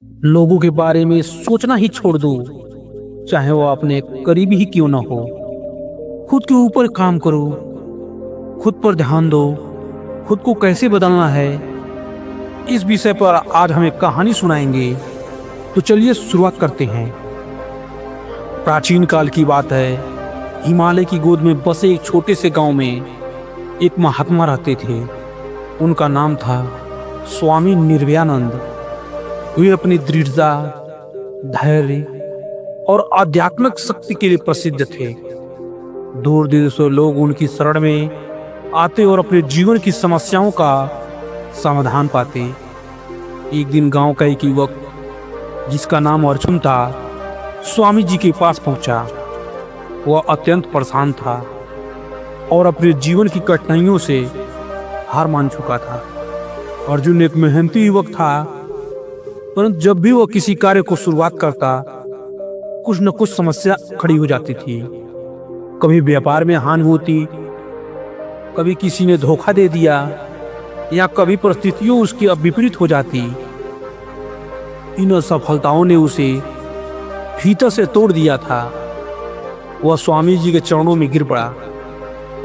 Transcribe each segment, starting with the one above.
लोगों के बारे में सोचना ही छोड़ दो, चाहे वो अपने करीबी ही क्यों ना हो। खुद के ऊपर काम करो, खुद पर ध्यान दो, खुद को कैसे बदलना है, इस विषय पर आज हमें कहानी सुनाएंगे। तो चलिए शुरुआत करते हैं। प्राचीन काल की बात है। हिमालय की गोद में बसे एक छोटे से गांव में एक महात्मा रहते थे। उनका नाम था स्वामी निर्भयानंद। वे अपनी दृढ़ता, धैर्य और आध्यात्मिक शक्ति के लिए प्रसिद्ध थे। दूर दूर से लोग उनकी शरण में आते और अपने जीवन की समस्याओं का समाधान पाते। एक दिन गांव का एक युवक जिसका नाम अर्जुन था, स्वामी जी के पास पहुंचा। वह अत्यंत परेशान था और अपने जीवन की कठिनाइयों से हार मान चुका था। अर्जुन एक मेहनती युवक था, परंतु जब भी वह किसी कार्य को शुरुआत करता, कुछ न कुछ समस्या खड़ी हो जाती थी। कभी व्यापार में हानि होती, कभी किसी ने धोखा दे दिया, या कभी परिस्थितियों उसकी विपरीत हो जाती। इन असफलताओं ने उसे भीतर से तोड़ दिया था। वह स्वामी जी के चरणों में गिर पड़ा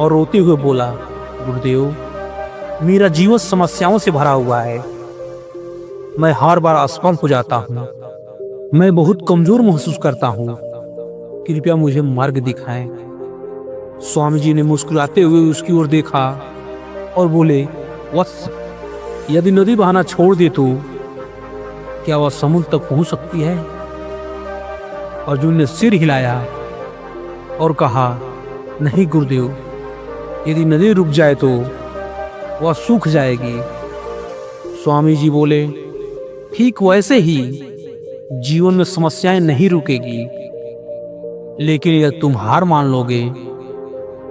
और रोते हुए बोला, गुरुदेव, मेरा जीवन समस्याओं से भरा हुआ है। मैं हर बार असफल हो जाता हूँ। मैं बहुत कमजोर महसूस करता हूँ। कृपया मुझे मार्ग दिखाएं। स्वामी जी ने मुस्कुराते हुए उसकी ओर देखा और बोले, वत्स, यदि नदी बहाना छोड़ दे तो क्या वह समुद्र तक पहुंच सकती है? अर्जुन ने सिर हिलाया और कहा, नहीं गुरुदेव, यदि नदी रुक जाए तो वह सूख जाएगी। स्वामी जी बोले, ठीक वैसे ही जीवन में समस्याएं नहीं रुकेगी, लेकिन यदि तुम हार मान लोगे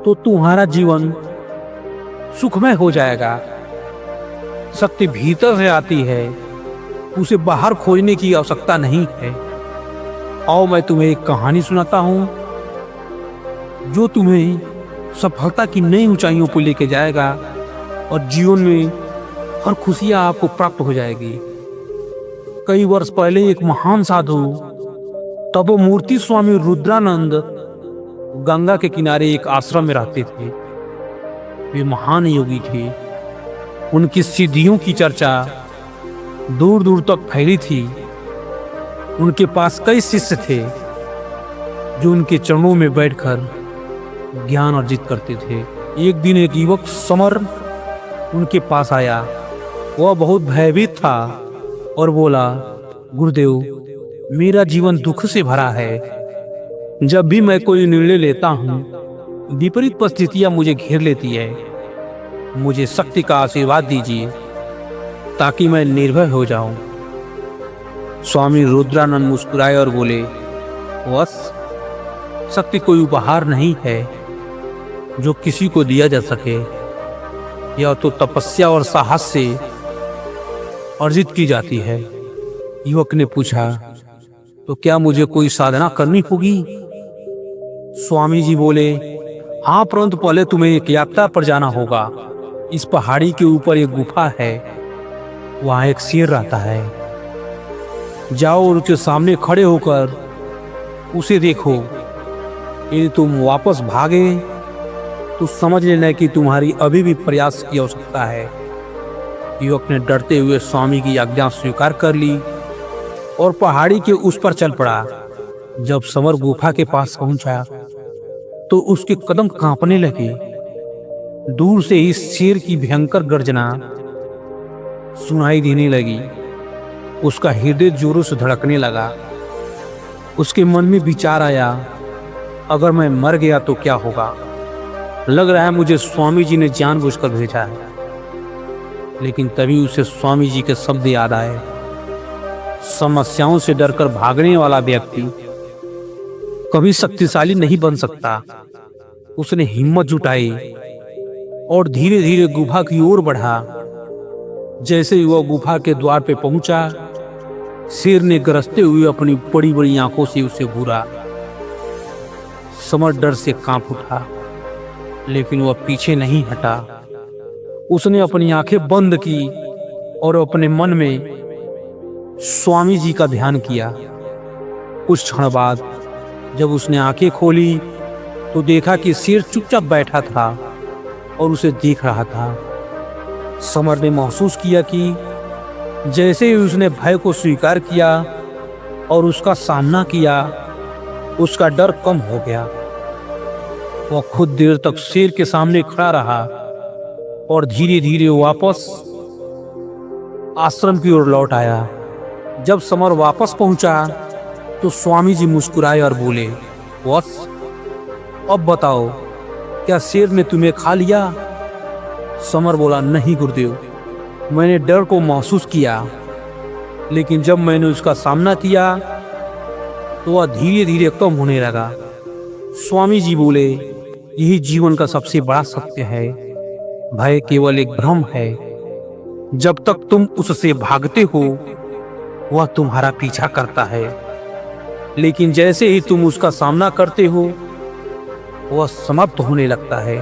तो तुम्हारा जीवन सुखमय हो जाएगा। शक्ति भीतर से आती है, उसे बाहर खोजने की आवश्यकता नहीं है। आओ मैं तुम्हें एक कहानी सुनाता हूं जो तुम्हें सफलता की नई ऊंचाइयों पर लेके जाएगा और जीवन में हर खुशियां आपको प्राप्त हो जाएगी। कई वर्ष पहले एक महान साधु तपोमूर्ति स्वामी रुद्रानंद गंगा के किनारे एक आश्रम में रहते थे। वे महान योगी थे। उनकी सिद्धियों की चर्चा दूर दूर तक फैली थी। उनके पास कई शिष्य थे जो उनके चरणों में बैठकर ज्ञान अर्जित करते थे। एक दिन एक युवक समर उनके पास आया। वह बहुत भयभीत था और बोला, गुरुदेव, मेरा जीवन दुख से भरा है। जब भी मैं कोई निर्णय लेता हूँ, विपरीत परिस्थितियां मुझे घेर लेती है। मुझे शक्ति का आशीर्वाद दीजिए ताकि मैं निर्भय हो जाऊं। स्वामी रुद्रानंद मुस्कुराए और बोले, बस, शक्ति कोई उपहार नहीं है जो किसी को दिया जा सके। यह तो तपस्या और साहस से अर्जित की जाती है। युवक ने पूछा, तो क्या मुझे कोई साधना करनी होगी? स्वामी जी बोले, हाँ, परंतु पहले तुम्हें एक यात्रा पर जाना होगा। इस पहाड़ी के ऊपर एक गुफा है, वहां एक शेर रहता है। जाओ और उसके सामने खड़े होकर उसे देखो। यदि तुम वापस भागे तो समझ लेना कि तुम्हारी अभी भी प्रयास की आवश्यकता है। युवक ने डरते हुए स्वामी की आज्ञा स्वीकार कर ली और पहाड़ी के उस पर चल पड़ा। जब समर गुफा के पास पहुंचा तो उसके कदम कांपने लगे। दूर से ही शेर की भयंकर गर्जना सुनाई देने लगी। उसका हृदय जोरों से धड़कने लगा। उसके मन में विचार आया, अगर मैं मर गया तो क्या होगा? लग रहा है मुझे स्वामी जी ने जानबूझकर भेजा है। लेकिन तभी उसे स्वामी जी के शब्द याद आए, समस्याओं से डरकर भागने वाला व्यक्ति कभी शक्तिशाली नहीं बन सकता। उसने हिम्मत जुटाई और धीरे धीरे गुफा की ओर बढ़ा। जैसे ही वह गुफा के द्वार पे पहुंचा, शेर ने गरजते हुए अपनी बड़ी बड़ी आंखों से उसे घूरा। समर डर से कांप उठा, लेकिन वह पीछे नहीं हटा। उसने अपनी आंखें बंद की और अपने मन में स्वामी जी का ध्यान किया। कुछ क्षण बाद जब उसने आंखें खोली तो देखा कि शेर चुपचाप बैठा था और उसे देख रहा था। समर ने महसूस किया कि जैसे ही उसने भय को स्वीकार किया और उसका सामना किया, उसका डर कम हो गया। वह खुद देर तक शेर के सामने खड़ा रहा और धीरे धीरे वापस आश्रम की ओर लौट आया। जब समर वापस पहुंचा तो स्वामी जी मुस्कुराए और बोले, वत्स, अब बताओ, क्या शेर ने तुम्हें खा लिया? समर बोला, नहीं गुरुदेव, मैंने डर को महसूस किया, लेकिन जब मैंने उसका सामना किया तो वह धीरे धीरे कम होने लगा। स्वामी जी बोले, यही जीवन का सबसे बड़ा सत्य है। भय केवल एक भ्रम है। जब तक तुम उससे भागते हो वह तुम्हारा पीछा करता है, लेकिन जैसे ही तुम उसका सामना करते हो वह समाप्त होने लगता है।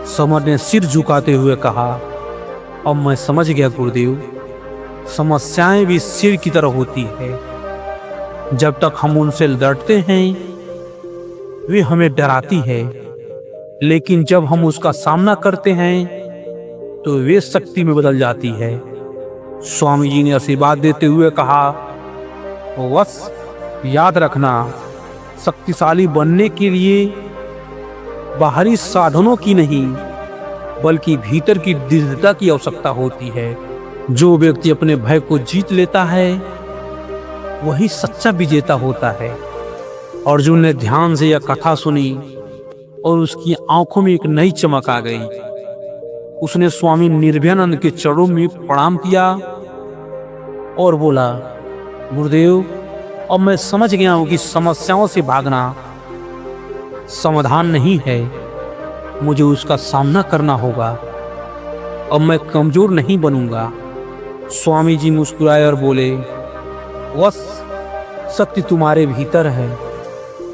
समर ने सिर झुकाते हुए कहा, अब मैं समझ गया गुरुदेव, समस्याएं भी शेर की तरह होती है। जब तक हम उनसे लड़ते हैं वे हमें डराती है, लेकिन जब हम उसका सामना करते हैं तो वे शक्ति में बदल जाती है। स्वामी जी ने आशीर्वाद देते हुए कहा, बस याद रखना, शक्तिशाली बनने के लिए बाहरी साधनों की नहीं बल्कि भीतर की दृढ़ता की आवश्यकता होती है। जो व्यक्ति अपने भय को जीत लेता है वही सच्चा विजेता होता है। अर्जुन ने ध्यान से यह कथा सुनी और उसकी आंखों में एक नई चमक आ गई। उसने स्वामी निर्भयानंद के चरणों में प्रणाम किया और बोला, गुरुदेव, अब मैं समझ गया हूं कि समस्याओं से भागना समाधान नहीं है, मुझे उसका सामना करना होगा। अब मैं कमजोर नहीं बनूंगा। स्वामी जी मुस्कुराए और बोले, बस शक्ति तुम्हारे भीतर है।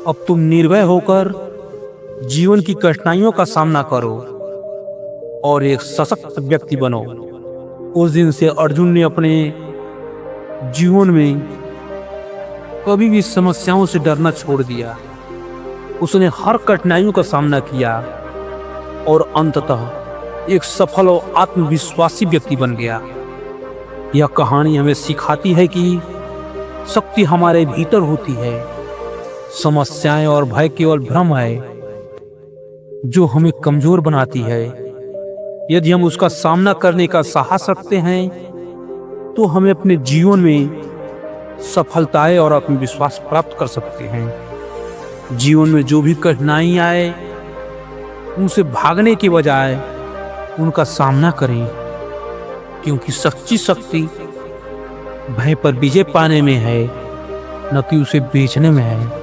अब तुम निर्भय होकर जीवन की कठिनाइयों का सामना करो और एक सशक्त व्यक्ति बनो। उस दिन से अर्जुन ने अपने जीवन में कभी भी समस्याओं से डरना छोड़ दिया। उसने हर कठिनाइयों का सामना किया और अंततः एक सफल और आत्मविश्वासी व्यक्ति बन गया। यह कहानी हमें सिखाती है कि शक्ति हमारे भीतर होती है। समस्याएं और भय केवल भ्रम है जो हमें कमजोर बनाती है। यदि हम उसका सामना करने का साहस रखते हैं तो हमें अपने जीवन में सफलताएं और आत्मविश्वास प्राप्त कर सकते हैं। जीवन में जो भी कठिनाई आए उनसे भागने के बजाय उनका सामना करें, क्योंकि सच्ची शक्ति भय पर विजय पाने में है, न कि उसे बेचने में है।